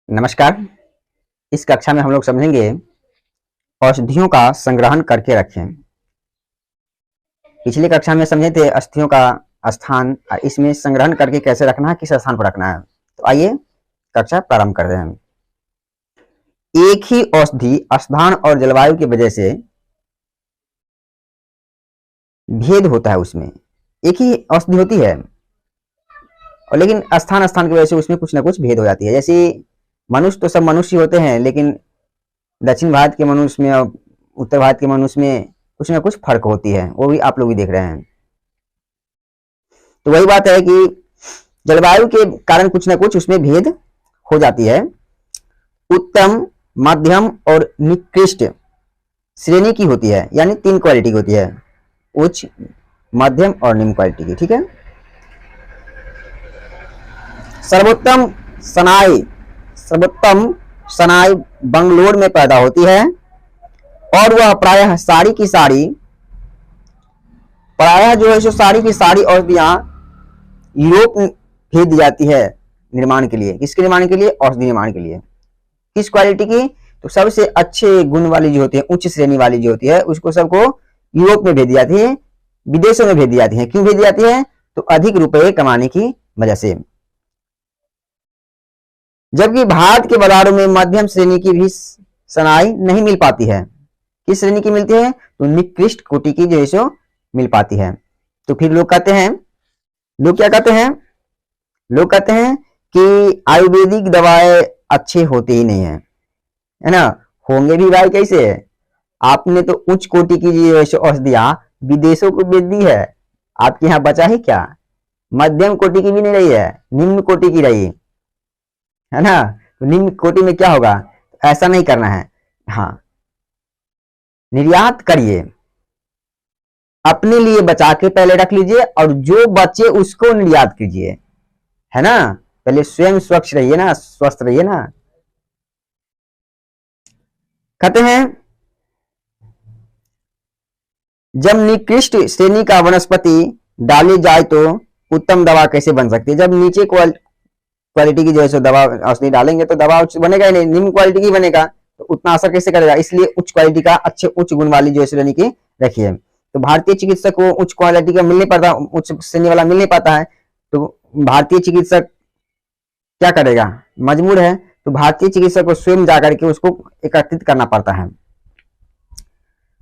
नमस्कार। इस कक्षा में हम लोग समझेंगे औषधियों का संग्रहण करके रखें। पिछली कक्षा में समझे थे अस्थियों का स्थान, इसमें संग्रहण करके कैसे रखना है, किस स्थान पर रखना है। तो आइए कक्षा प्रारंभ कर रहे हैं। एक ही औषधि स्थान और जलवायु की वजह से भेद होता है। उसमें एक ही औषधि होती है और लेकिन स्थान स्थान की वजह से उसमें कुछ ना कुछ भेद हो जाती है। जैसे मनुष्य तो सब मनुष्य होते हैं, लेकिन दक्षिण भारत के मनुष्य में और उत्तर भारत के मनुष्य में कुछ ना कुछ फर्क होती है, वो भी आप लोग भी देख रहे हैं। तो वही बात है कि जलवायु के कारण कुछ ना कुछ उसमें भेद हो जाती है। उत्तम, मध्यम और निकृष्ट श्रेणी की होती है, यानी 3 क्वालिटी की होती है, उच्च, मध्यम और निम्न क्वालिटी की। ठीक है। सर्वोत्तम सनाई बंगलोर में पैदा होती है और वह प्रायः सारी की सारी औषधियां यूरोप भेज दी जाती है निर्माण के लिए। किसके निर्माण के लिए? औषधि निर्माण के लिए। किस क्वालिटी की? तो सबसे अच्छे गुण वाली जो होती है, उच्च श्रेणी वाली जो होती है, उसको सबको यूरोप में भेज दी जाती है, विदेशों में भेज दी जाती है। क्यों भेज दी जाती है? तो अधिक रुपए कमाने की वजह से। जबकि भारत के बाजारों में मध्यम श्रेणी की भी सनाई नहीं मिल पाती है। किस श्रेणी की मिलती है? तो निकृष्ट कोटि की जो है मिल पाती है। तो फिर लोग क्या कहते हैं कि आयुर्वेदिक दवाएं अच्छे होते ही नहीं है ना। होंगे भी भाई कैसे? आपने तो उच्च कोटि की जो औषधियां विदेशों को बेच दी है, आपके यहाँ बचा है क्या? मध्यम कोटि की भी नहीं रही है, निम्न कोटि की रही है ना। तो निम्न कोटि में क्या होगा? ऐसा नहीं करना है। हाँ, निर्यात करिए, अपने लिए बचा के पहले रख लीजिए और जो बचे उसको निर्यात कीजिए, है ना। पहले स्वयं स्वच्छ रहिए ना, स्वस्थ रहिए ना। कहते हैं जब निकृष्ट श्रेणी का वनस्पति डाली जाए तो उत्तम दवा कैसे बन सकती है। जब नीचे क्वालिटी की जो है दवा औषधि डालेंगे तो दवा बनेगा ही नहीं, निम्न क्वालिटी की बनेगा, तो उतना असर कैसे करेगा। इसलिए उच्च क्वालिटी का, अच्छे उच्च गुण वाली जो है श्रेणी की रखिए। तो भारतीय चिकित्सक को उच्च क्वालिटी का मिल नहीं पाता, उच्च श्रेणी वाला मिल नहीं पाता है, तो भारतीय चिकित्सक क्या करेगा? मजबूर है। तो भारतीय चिकित्सक को स्वयं जाकर के उसको एकत्रित करना पड़ता है।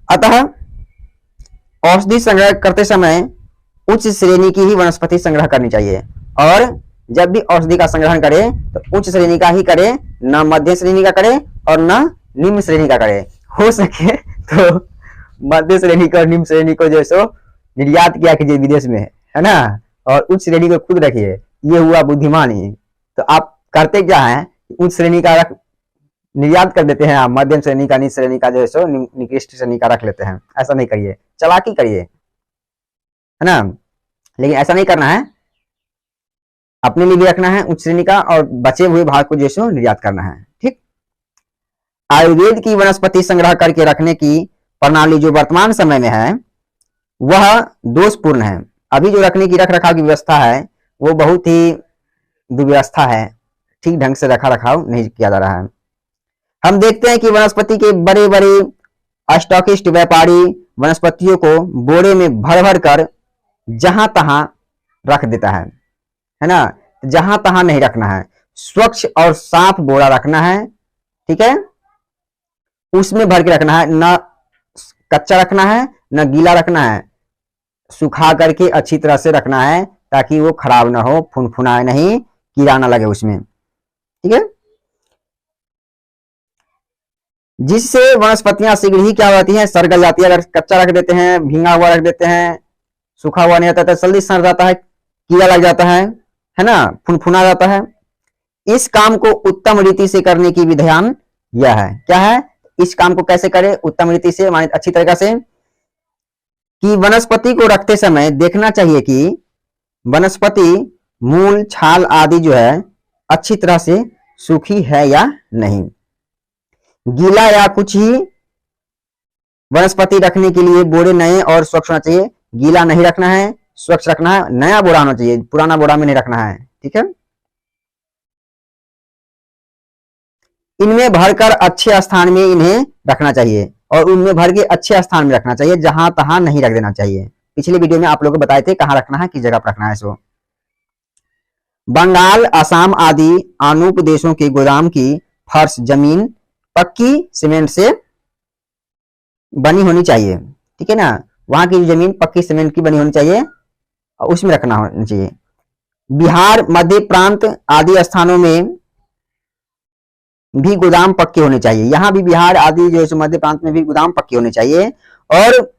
अतः औषधि संग्रह करते समय उच्च श्रेणी की ही वनस्पति संग्रह करनी चाहिए, और जब भी औषधि का संग्रहण करे तो उच्च श्रेणी का ही करे, न मध्य श्रेणी का करे और न निम्न श्रेणी का करे। हो सके तो मध्य श्रेणी को और निम्न श्रेणी को जो है निर्यात किया कीजिए विदेश में, है ना, और उच्च श्रेणी को खुद रखिए। ये हुआ बुद्धिमानी। तो आप करते क्या है, उच्च श्रेणी का निर्यात कर देते हैं, मध्यम श्रेणी का, निम्न श्रेणी का जो है निकृष्ट श्रेणी का रख लेते हैं। ऐसा नहीं करिए, चालाकी करिए, है ना। लेकिन ऐसा नहीं करना है, अपने लिए भी रखना है उच्च श्रेणी का और बचे हुए भाग को जो है निर्यात करना है। ठीक। आयुर्वेद की वनस्पति संग्रह करके रखने की प्रणाली जो वर्तमान समय में है वह दोषपूर्ण है। अभी जो रखने की रख रखाव की व्यवस्था है वो बहुत ही दुर्व्यवस्था है, ठीक ढंग से रखा रखाव नहीं किया जा रहा है। हम देखते हैं कि वनस्पति के बड़े बड़े स्टॉकिस्ट व्यापारी वनस्पतियों को बोरे में भर भर कर जहां तहां रख देता है ना। जहां तहां नहीं रखना है, स्वच्छ और साफ बोरा रखना है। ठीक है, उसमें भर के रखना है, ना कच्चा रखना है ना गीला रखना है, सुखा करके अच्छी तरह से रखना है ताकि वो खराब ना हो, फुनफुनाए नहीं, कीड़ा ना लगे उसमें। ठीक है, जिससे वनस्पतियां शीघ्र ही क्या होती हैं, सड़ गल जाती है। अगर कच्चा रख देते हैं, भींगा हुआ रख देते हैं, सूखा हुआ नहीं रहता तो जल्दी सड़ जाता है, कीड़ा लग जाता है ना, फुनफुना जाता है। इस काम को उत्तम रीति से करने की विधान यह है। क्या है? इस काम को कैसे करें उत्तम रीति से, माने अच्छी तरीका से, कि वनस्पति को रखते समय देखना चाहिए कि वनस्पति मूल, छाल आदि जो है अच्छी तरह से सूखी है या नहीं। गीला या कुछ ही वनस्पति रखने के लिए बोरे नए और स्वच्छ होना चाहिए। गीला नहीं रखना है, स्वच्छ रखना है, नया बोरा होना चाहिए, पुराना बोरा में नहीं रखना है। ठीक है। इनमें भरकर अच्छे स्थान में इन्हें रखना चाहिए और उनमें भर के अच्छे स्थान में रखना चाहिए, जहां तहां नहीं रख देना चाहिए। पिछले वीडियो में आप लोगों को बताए थे कहाँ रखना है, किस जगह पर रखना है। सो बंगाल, असम आदि अनूप देशों के गोदाम की फर्श जमीन पक्की सीमेंट से बनी होनी चाहिए, ठीक है ना। वहां की जमीन पक्की सीमेंट की बनी होनी चाहिए और उसमें रखना होना चाहिए। बिहार, मध्य प्रांत आदि स्थानों में भी गोदाम पक्के होने चाहिए। यहाँ भी बिहार आदि जो है मध्य प्रांत में भी गोदाम पक्के होने चाहिए और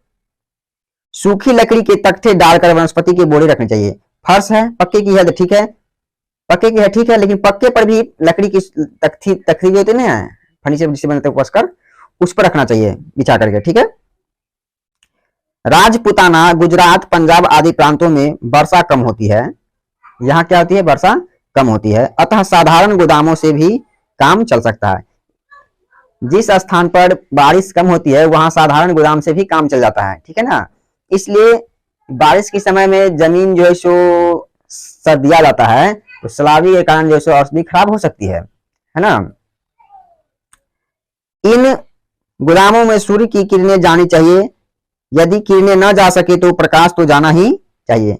सूखी लकड़ी के तख्ते डालकर वनस्पति के बोरे रखने चाहिए। फर्श है पक्के की है तो ठीक है, पक्के की है ठीक है, लेकिन पक्के पर भी लकड़ी की तख्ती जो होती है ना, फर्नीचर जिससे बनते हैं कसकर, उस पर रखना चाहिए बिछा करके, ठीक है। राजपूताना, गुजरात, पंजाब आदि प्रांतों में वर्षा कम होती है। यहाँ क्या होती है, वर्षा कम होती है, अतः साधारण गोदामों से भी काम चल सकता है। जिस स्थान पर बारिश कम होती है वहां साधारण गोदाम से भी काम चल जाता है, ठीक है ना। इसलिए बारिश के समय में जमीन जो है सो सर दिया जाता है तो सलाबी के कारण जो है औषधि खराब हो सकती है ना। इन गोदामों में सूर्य की किरणें जानी चाहिए, यदि किरणें न जा सके तो प्रकाश तो जाना ही चाहिए।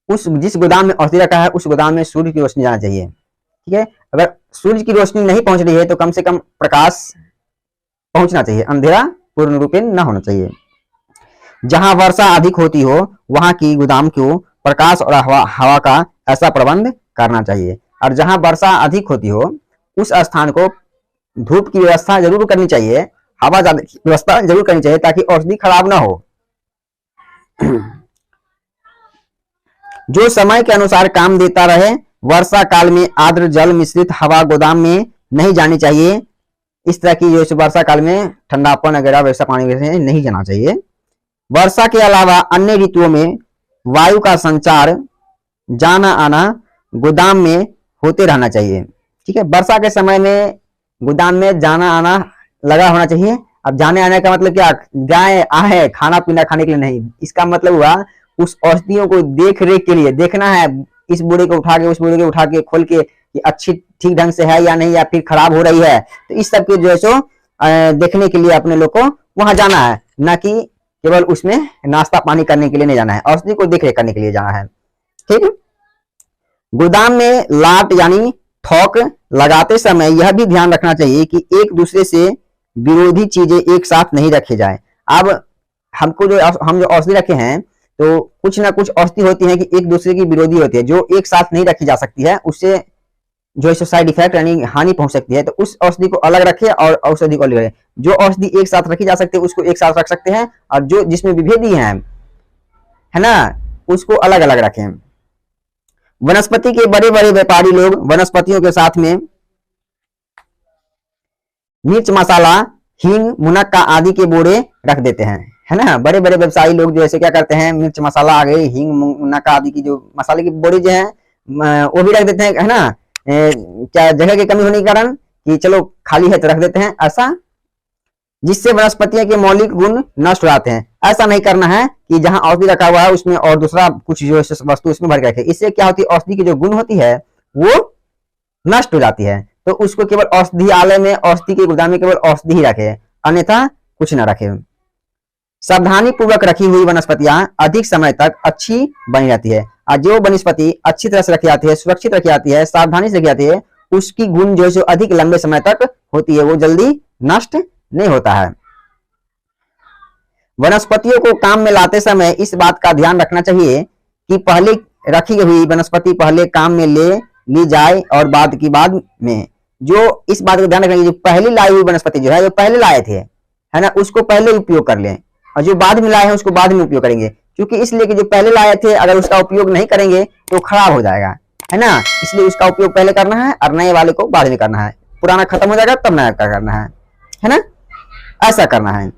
उस जिस गोदाम में औषधि रखा है उस गोदाम में सूर्य की रोशनी जाना चाहिए, ठीक है। अगर सूर्य की रोशनी नहीं पहुंच रही है तो कम से कम प्रकाश पहुंचना चाहिए, अंधेरा पूर्ण रूपेण न होना चाहिए। जहां वर्षा अधिक होती हो वहां की गोदाम को प्रकाश और हवा का ऐसा प्रबंध करना चाहिए, और जहां वर्षा अधिक होती हो उस स्थान को धूप की व्यवस्था जरूर करनी चाहिए, हवा की व्यवस्था जरूर करनी चाहिए ताकि औषधि खराब ना हो। जो समय के अनुसार काम देता रहे। वर्षा काल में आर्द्र जल मिश्रित हवा गोदाम में नहीं जानी चाहिए। इस तरह की जो वर्षा काल में ठंडापन वगैरह वैसा पानी वैसे नहीं जाना चाहिए। वर्षा के अलावा अन्य ऋतुओं में वायु का संचार जाना आना गोदाम में होते रहना चाहिए, ठीक है। वर्षा के समय में गोदाम में जाना आना लगा होना चाहिए। अब जाने आने का मतलब क्या, जाए आए खाना पीना खाने के लिए नहीं, इसका मतलब हुआ उस औषधियों को देख रेख के लिए देखना है, इस बोरे को उठा के उस बोरे को उठा के खोल के कि अच्छी ठीक ढंग से है या नहीं, या फिर खराब हो रही है, तो इस सब के जो है सो देखने के लिए अपने लोग को वहां जाना है, ना कि केवल उसमें नाश्ता पानी करने के लिए नहीं जाना है, औषधि को देख रेख करने के लिए जाना है, ठीक है। गोदाम में लाट यानी थोक लगाते समय यह भी ध्यान रखना चाहिए कि एक दूसरे से विरोधी चीजें एक साथ नहीं रखी जाए। अब हमको जो हम जो औषधि रखे हैं तो कुछ ना कुछ औषधि होती है कि एक दूसरे की विरोधी होती है, जो एक साथ नहीं रखी जा सकती है, उससे जो है साइड इफेक्ट यानी हानि पहुंच सकती है, तो उस औषधि को अलग रखें और औषधि को अलग रखें। जो औषधि एक साथ रखी जा सकती है उसको एक साथ रख सकते हैं, और जो जिसमें विभेदी है ना, उसको अलग अलग रखें। वनस्पति के बड़े बड़े व्यापारी लोग वनस्पतियों के साथ में मिर्च मसाला, हींग, मुनक्का आदि के बोरे रख देते हैं, है ना। बड़े बड़े व्यवसायी लोग जो ऐसे क्या करते हैं, मिर्च मसाला आ गई, हींग मुनक्का आदि की जो मसाले की बोरे जो है वो भी रख देते हैं, है ना। क्या जगह की कमी होने के कारण कि चलो खाली है तो रख देते हैं, ऐसा जिससे वनस्पतियों के मौलिक गुण नष्ट हो जाते हैं। ऐसा नहीं करना है कि जहां औषधि रखा हुआ है उसमें और दूसरा कुछ जो वस्तु उसमें भर के रखे, इससे क्या होती है औषधि की जो गुण होती है वो नष्ट हो जाती है। तो उसको केवल औषधियालय में, औषधि के गोदाम में केवल औषधि ही रखे, अन्यथा कुछ न रखे। सावधानी पूर्वक रखी हुई वनस्पतियां अधिक समय तक अच्छी बनी रहती है, और जो वनस्पति अच्छी तरह से रखी जाती है, सुरक्षित रखी जाती है, सावधानी से रखी जाती है, उसकी गुण जो है अधिक लंबे समय तक होती है, वो जल्दी नष्ट नहीं होता है। वनस्पतियों को काम में लाते समय इस बात का ध्यान रखना चाहिए कि पहले रखी हुई वनस्पति पहले काम में ली जाए, और बाद की बाद में जो इस बात का ध्यान रखना चाहिए, पहले लाई हुई वनस्पति जो है, जो पहले लाए थे, है ना, उसको पहले उपयोग कर लें, और जो बाद में लाए हैं उसको बाद में उपयोग करेंगे। क्योंकि इसलिए कि जो पहले लाए थे अगर उसका उपयोग नहीं करेंगे तो खराब हो जाएगा, है ना। इसलिए उसका उपयोग पहले करना है और नए वाले को बाद में करना है, पुराना खत्म हो जाएगा तब नया करना है ना, ऐसा करना है।